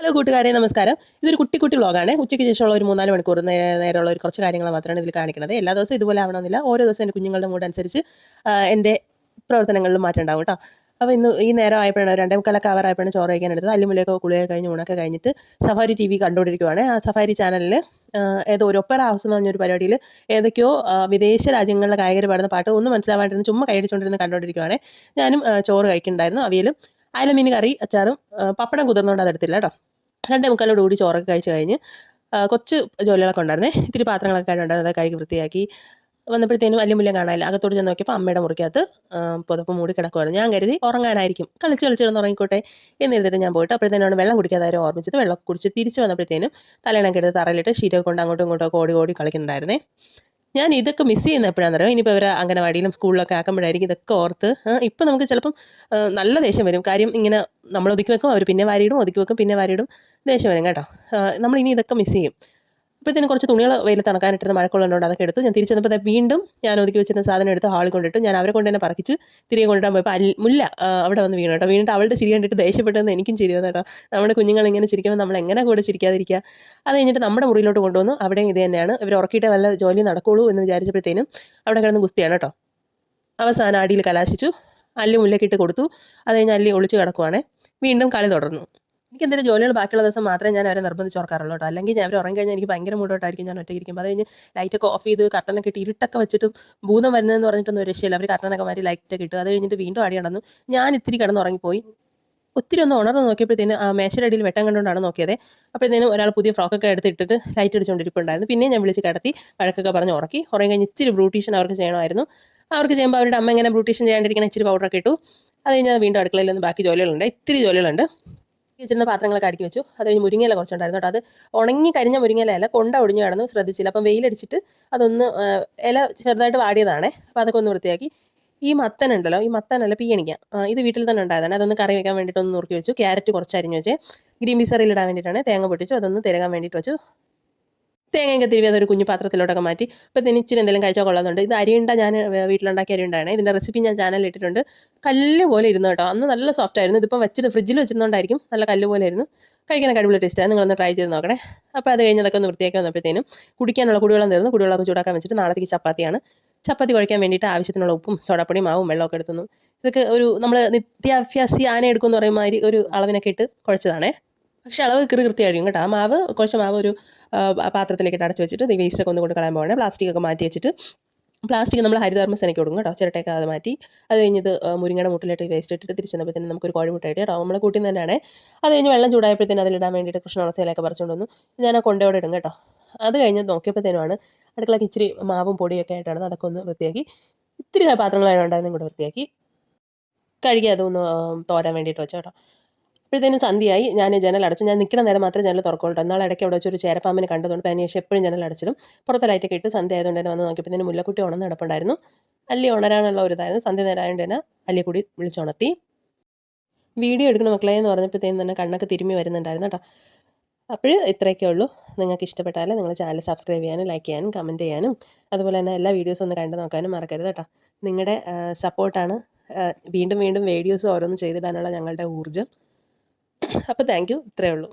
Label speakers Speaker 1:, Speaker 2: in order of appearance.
Speaker 1: Hello കൂട്ടുകാരെ, നമസ്കാരം. ഇതൊരു കുട്ടി കുട്ടി വ്ളോഗാണ്. ഉച്ചയ്ക്ക് ശേഷമുള്ള ഒരു 3-4 മണിക്കൂർ നേരമുള്ള ഒരു കുറച്ച് കാര്യങ്ങൾ മാത്രമാണ് ഇതിൽ കാണിക്കുന്നത്. എല്ലാ ദിവസവും ഇതുപോലെ ആവണമെന്നില്ല. ഓരോ ദിവസം എൻ്റെ കുഞ്ഞുങ്ങളുടെ മൂഡ് അനുസരിച്ച് എൻ്റെ പ്രവർത്തനങ്ങളിലും മാറ്റം ഉണ്ടാവും കേട്ടോ. അപ്പോൾ ഇന്ന് ഈ നേരം ആയപ്പോഴാണ് 2:45 ആയപ്പോഴാണ് ചോറ് കഴിക്കാൻ എടുത്തത്. അല്ലുമുല്ലയൊക്കെ കുളിയൊക്കെ കഴിഞ്ഞ് ഊണൊക്കെ കഴിഞ്ഞിട്ട് സഫാരി TV കണ്ടുകൊണ്ടിരിക്കുവാണ്. ആ സഫാരി ചാനലിൽ ഏതോ ഒരു ഒപ്പറ ഹൗസ് എന്ന് പറഞ്ഞൊരു പരിപാടിയിൽ ഏതൊക്കെയോ വിദേശ രാജ്യങ്ങളിലെ ഗായകർ പാടുന്ന പാട്ട് ഒന്നും മനസ്സിലാവാണ്ടിരുന്ന് ചുമ്മാ കൈയടിച്ചുകൊണ്ടിരുന്ന് കണ്ടുകൊണ്ടിരിക്കുവാണ്. ഞാനും ചോറ് കഴിക്കുന്നുണ്ടായിരുന്നു. അവിയലും അയലമീൻ കറി, അച്ചാറും പപ്പടം കുതിർന്നുകൊണ്ട് അതെടുത്തില്ല കേട്ടോ. 2:45 കൂടി ചോറൊക്കെ കഴിച്ച് കഴിഞ്ഞ് കുറച്ച് ജോലികളൊക്കെ ഉണ്ടായിരുന്നേ. ഇത്തിരി പാത്രങ്ങളൊക്കെ ഉണ്ടായിരുന്നത് കഴുകി വൃത്തിയാക്കി വന്നപ്പോഴത്തേനും അല്ലുമുല്ല കാണാനില്ല. അകത്തോട് ചെന്ന് നോക്കിയപ്പോൾ അമ്മയുടെ മുറിക്കകത്ത് പുതപ്പ് മൂടി കിടക്കുമായിരുന്നു. ഞാൻ കരുതി ഉറങ്ങാനായിരിക്കും, കളിച്ച് കിടന്ന് ഉറങ്ങിക്കോട്ടെ എന്നിരുന്നിട്ട് ഞാൻ പോയിട്ട് അപ്പോഴത്തേനാണ് വെള്ളം കുടിക്കാതെ ഓർമ്മിച്ചത്. വെള്ളം കുടിച്ച് തിരിച്ച് വന്നപ്പോഴത്തേനും തലേണൊക്കെ എടുത്ത് തറയിലിട്ട് ഷീറ്റൊക്കെ കൊണ്ട് അങ്ങോട്ടും ഇങ്ങോട്ടും ഓടി കളിക്കുന്നുണ്ടായിരുന്നേ. ഞാൻ ഇതൊക്കെ മിസ് ചെയ്യുന്ന എപ്പോഴാണെന്നറിയോ? ഇനിയിപ്പോൾ ഇവർ അംഗനവാടിയിലും സ്കൂളിലൊക്കെ ആക്കുമ്പോഴായിരിക്കും ഇതൊക്കെ ഓർത്ത്. ഇപ്പം നമുക്ക് ചിലപ്പം നല്ല ദേഷ്യം വരും. കാര്യം ഇങ്ങനെ നമ്മൾ ഒതുക്കി വെക്കും, അവർ പിന്നെ വാരിയിടും, ഒതുക്കി വെക്കും, പിന്നെ വാരിയിടും. ദേഷ്യം വരും കേട്ടോ. നമ്മൾ ഇനി ഇതൊക്കെ മിസ് ചെയ്യും. അപ്പോഴത്തേനും കുറച്ച് തുണികൾ വെയിലത്ത് ഉണക്കാനിട്ടിരുന്ന മഴക്കൊള്ളുന്നുണ്ട്, അതൊക്കെ എടുത്തു. ഞാൻ തിരിച്ച് വന്നപ്പോൾ വീണ്ടും ഞാൻ ഒതുക്കി വെച്ചിരുന്ന സാധനം എടുത്ത് ഹാളിൽ കൊണ്ടിട്ട് ഞാൻ അവരെ കൊണ്ട് തന്നെ പറക്കിച്ച് തിരികെ കൊണ്ടുവരാൻ പോയപ്പോൾ മുല്ല അവിടെ വന്ന് വീണു കേട്ടോ. വീണിട്ട് അവളുടെ ചിരി കണ്ടിട്ട് ദേഷ്യപ്പെട്ടെന്ന് എനിക്കും ചിരി വന്നു കേട്ടോ. നമ്മുടെ കുഞ്ഞുങ്ങൾ ഇങ്ങനെ ചിരിക്കുമ്പോൾ നമ്മൾ എങ്ങനെ കൂടെ ചിരിക്കാതിരിക്കുക. അത് കഴിഞ്ഞിട്ട് നമ്മുടെ മുറിയിലോട്ട് കൊണ്ടുവന്നു. അവിടെയും ഇത് തന്നെയാണ്. ഇവർ ഉറക്കിയിട്ട് വല്ല ജോലി നടക്കുള്ളൂ എന്ന് വിചാരിച്ചപ്പോഴത്തേനും അവിടെ കിടന്ന് ഗുസ്തിയാണ് കേട്ടോ. അവസാനം അടിയിൽ കലാശിച്ചു. അല്ലി മുല്ലക്കിട്ട് കൊടുത്തു. അത് കഴിഞ്ഞ് അല്ലി ഒളിച്ച് കിടക്കുവാണേ. വീണ്ടും കളി തുടർന്നു. എനിക്ക് എന്തെങ്കിലും ജോലികൾ ബാക്കിയുള്ള ദിവസം മാത്രമേ ഞാൻ അവരെ നിർബന്ധിച്ച് ഓർക്കാറുള്ളൂ കേട്ടോ. അല്ലെങ്കിൽ ഞാൻ അവർ ഉറങ്ങി കഴിഞ്ഞാൽ എനിക്ക് ഭയങ്കര മൂടോട്ടായിരിക്കും. ഞാൻ ഒറ്റയ്ക്ക് ഇരിക്കുമ്പോൾ അത് കഴിഞ്ഞ് ലൈറ്റൊക്കെ ഓഫ് ചെയ്ത് കർട്ടനൊക്കെ ഇട്ട് ഇരുട്ടൊക്കെ വെച്ചിട്ടും ഭൂതം വരുന്നതെന്ന് പറഞ്ഞിട്ടൊന്നും ഒരു രക്ഷയില്ല. അവർ കർട്ടനൊക്കെ മാറ്റി ലൈറ്റൊക്കെ ഇട്ടു. അത് കഴിഞ്ഞിട്ട് വീണ്ടും അടി നടന്നു. ഞാൻ ഇത്തിരി കിടന്ന് ഉറങ്ങിപ്പോയി. ഒത്തിരി ഒന്ന് ഉണർന്ന് നോക്കിയപ്പോഴത്തേനും ആ മേശയുടെ അടിയിൽ വെട്ടം കണ്ടുകൊണ്ടാണ് നോക്കിയത്. അപ്പോഴത്തേനും ഒരാൾ പുതിയ ഫ്രോക്കൊക്കെ എടുത്തിട്ടിട്ട് ലൈറ്റ് അടിച്ചുകൊണ്ടിരിപ്പുണ്ടായിരുന്നു. പിന്നെ ഞാൻ വിളിച്ച് കിടത്തി വഴക്കൊക്കെ പറഞ്ഞ് ഉറക്കി കഴിഞ്ഞ് ഇച്ചിരി ബ്രൂട്ടീഷൻ അവർക്ക് ചെയ്യണമായിരുന്നു. അവർക്ക് ചെയ്യുമ്പോൾ അവരുടെ അമ്മ ഇങ്ങനെ ബ്രൂട്ടീഷൻ ചെയ്യാണ്ടിരിക്കുന്ന ഇച്ചിരി പൗഡറൊക്കെ ഇട്ടു. അത് കഴിഞ്ഞാൽ വീണ്ടും അടുക്കളയിൽ നിന്ന് ബാക്കി ജോലികളുണ്ട്. ഇത്തിരി ജോലികളുണ്ട്. വെച്ചിരുന്ന പാത്രങ്ങളൊക്കെ അടുക്കി വെച്ചു. അത് കഴിഞ്ഞ് മുരിങ്ങയില കുറച്ചുണ്ടായിരുന്നു കേട്ടോ. അത് ഉണങ്ങി കരിഞ്ഞ മുരിങ്ങയില കൊണ്ട ഒടിഞ്ഞു കിടന്നു, ശ്രദ്ധിച്ചില്ല. അപ്പം വെയിലടിച്ചിട്ട് അതൊന്ന് ഇല ചെറുതായിട്ട് വാടിയതാണേ. അപ്പോൾ അതൊക്കെ ഒന്ന് വൃത്തിയാക്കി. ഈ മത്തനുണ്ടല്ലോ, ഈ മത്തനല്ല പീയണിക്ക, ഇത് വീട്ടിൽ തന്നെ ഉണ്ടായതാണ്. അതൊന്ന് കറി വെക്കാൻ വേണ്ടിയിട്ട് ഒന്ന് നുറുക്കി വെച്ചു. ക്യാരറ്റ് കുറച്ച് അരിഞ്ഞ് വെച്ച് ഗ്രീൻ പീസ് കറിയിൽ ഇടാൻ വേണ്ടിയിട്ടാണ്. തേങ്ങ പൊട്ടിച്ചു. അതൊന്ന് തിരകാൻ വേണ്ടിയിട്ട് വെച്ചു. തേങ്ങയൊക്കെ തിരുവി അതൊരു കുഞ്ഞു പാത്രത്തിലോട്ടൊക്കെ മാറ്റി. അപ്പോൾ ഇതിന് ഇച്ചിരി എന്തെങ്കിലും കഴിച്ചാൽ കൊള്ളാമെന്നുണ്ട്. ഇത് അരിയുണ്ട ഞാൻ വീട്ടിലുണ്ടാക്കിയ അരിയുണ്ടാണ്. ഇതിൻ്റെ റെസിപ്പി ഞാൻ ചാനലിൽ ഇട്ടിട്ടുണ്ട്. കല്ല് പോലെ ഇരുന്നു കേട്ടോ. അന്ന് നല്ല സോഫ്റ്റ് ആയിരുന്നു. ഇതിപ്പം വെച്ചിട്ട് ഫ്രിഡ്ജിൽ വെച്ചിരുന്നോണ്ടായിരിക്കും നല്ല കല്ല് പോലെ ആയിരുന്നു. കഴിക്കാനൊക്കെ അടിപൊളി ടേസ്റ്റാണ്. നിങ്ങളൊന്ന് ട്രൈ ചെയ്ത് നോക്കണേ. അപ്പോൾ അത് കഴിഞ്ഞതൊക്കെ ഒന്ന് വൃത്തിയാക്കി വന്നപ്പോഴത്തേനും കുടിക്കാനുള്ള കുടിവെള്ളം തീർന്നു. കുടിവെള്ളമൊക്കെ ചൂടാക്കാൻ വെച്ചിട്ട് നാളത്തേക്ക് ചപ്പാത്തിയാണ്. ചപ്പാത്തി കുഴയ്ക്കാൻ വേണ്ടിയിട്ട് ആവശ്യത്തിനുള്ള ഉപ്പും സോഡാപ്പൊടിയും മാവും വെള്ളമൊക്കെ എടുത്തുന്നു. ഇതൊക്കെ ഒരു നമ്മൾ നിത്യാഭ്യാസി ആന എടുക്കുമെന്ന് പറയുന്ന മാതിരി ഒരു അളവിനൊക്കെ ഇട്ട് കുഴച്ചതാണേ. പക്ഷേ അളവ് കൃത്യം കേട്ടോ. ആ മാവ് കുഴച്ച മാവ് ഒരു പാത്രത്തിലേക്ക് അടച്ച് വെച്ചിട്ട് വേസ്റ്റൊക്കെ ഒന്ന് കൊണ്ട് കളയാൻ പോകണേ. പ്ലാസ്റ്റിക്കൊക്കെ മാറ്റി വെച്ചിട്ട് പ്ലാസ്റ്റിക് നമ്മൾ ഹരിതകർമ്മസേനയ്ക്ക് കൊടുക്കും കേട്ടോ. ചിരട്ടയൊക്കെ അത് മാറ്റി അത് കഴിഞ്ഞത് മുരിങ്ങയുടെ മുട്ടിലിട്ട് വേസ്റ്റ് ഇട്ടിട്ട് തിരിച്ച് വന്നപ്പോഴത്തേനും നമുക്കൊരു കോഴിമുട്ട കേട്ടോ. നമ്മൾ കൂട്ടി തന്നെയാണ്. അത് കഴിഞ്ഞ് വെള്ളം ചൂടായപ്പോഴത്തേനും അതിലിടാൻ വേണ്ടിയിട്ട് കൃഷ്ണവളസയിലൊക്കെ പറിച്ചുകൊണ്ട് വന്നു. ഞാൻ ആ കൊണ്ടയോടെ ഇടും കേട്ടോ. അത് കഴിഞ്ഞ് നോക്കിയപ്പോഴത്തേനുമാണ് അടുക്കളയ്ക്ക് ഇച്ചിരി മാവും പൊടിയൊക്കെ ആയിട്ടാണ്. അതൊക്കെ ഒന്ന് വൃത്തിയാക്കി. ഇത്തിരി പാത്രങ്ങളായിട്ടുണ്ടായിരുന്നു കൂടെ വൃത്തിയാക്കി കഴുകി അതൊന്ന് തോരാൻ വേണ്ടിയിട്ട് വെച്ചോ കേട്ടോ. അപ്പോഴത്തേനും സന്ധ്യയായി. ഞാൻ ജനൽ അടച്ചു. ഞാൻ നിൽക്കുന്ന നേരം മാത്രമേ ജനൽ തുറക്കുള്ളൂ. എന്നാൽ ഇടയ്ക്ക് അവിടെ വെച്ചൊരു ചേരപ്പാമ്പിനെ കണ്ടതുകൊണ്ട് അതിന് ശേഷം എപ്പോഴും ജനൽ അടച്ചിടും. പുറത്തെ ലൈറ്റൊക്കെ ഇട്ട് സന്ധ്യ ആയതുകൊണ്ട് തന്നെ വന്ന് നോക്കിയപ്പോഴത്തേനും മുല്ലക്കുട്ടി ഉണർന്ന് കിടപ്പുണ്ടായിരുന്നു. അല്ലി ഉണരാനുള്ള ഒരു ഇതായിരുന്നു. സന്ധ്യ നേരം ആയതുകൊണ്ട് തന്നെ അല്ലി കൂടി വിളിച്ചുണർത്തി. വീഡിയോ എടുക്കുന്ന മക്കളെ എന്ന് പറഞ്ഞപ്പോഴത്തേനും തന്നെ കണ്ണൊക്കെ തിരുമ്മി വരുന്നുണ്ടായിരുന്നു കേട്ടോ. അപ്പോൾ ഇത്രയൊക്കെ ഉള്ളൂ. നിങ്ങൾക്ക് ഇഷ്ടപ്പെട്ടാൽ നിങ്ങൾ ചാനൽ സബ്സ്ക്രൈബ് ചെയ്യാനും ലൈക്ക് ചെയ്യാനും കമൻറ്റ് ചെയ്യാനും അതുപോലെ തന്നെ എല്ലാ വീഡിയോസും ഒന്ന് കണ്ടു നോക്കാനും മറക്കരുത് കേട്ടോ. നിങ്ങളുടെ സപ്പോർട്ടാണ് വീണ്ടും വീണ്ടും വീഡിയോസ് ഓരോന്നും ചെയ്തിടാനുള്ള ഞങ്ങളുടെ ഊർജ്ജം. അപ്പോൾ താങ്ക് യു. ഇത്രയേ ഉള്ളൂ.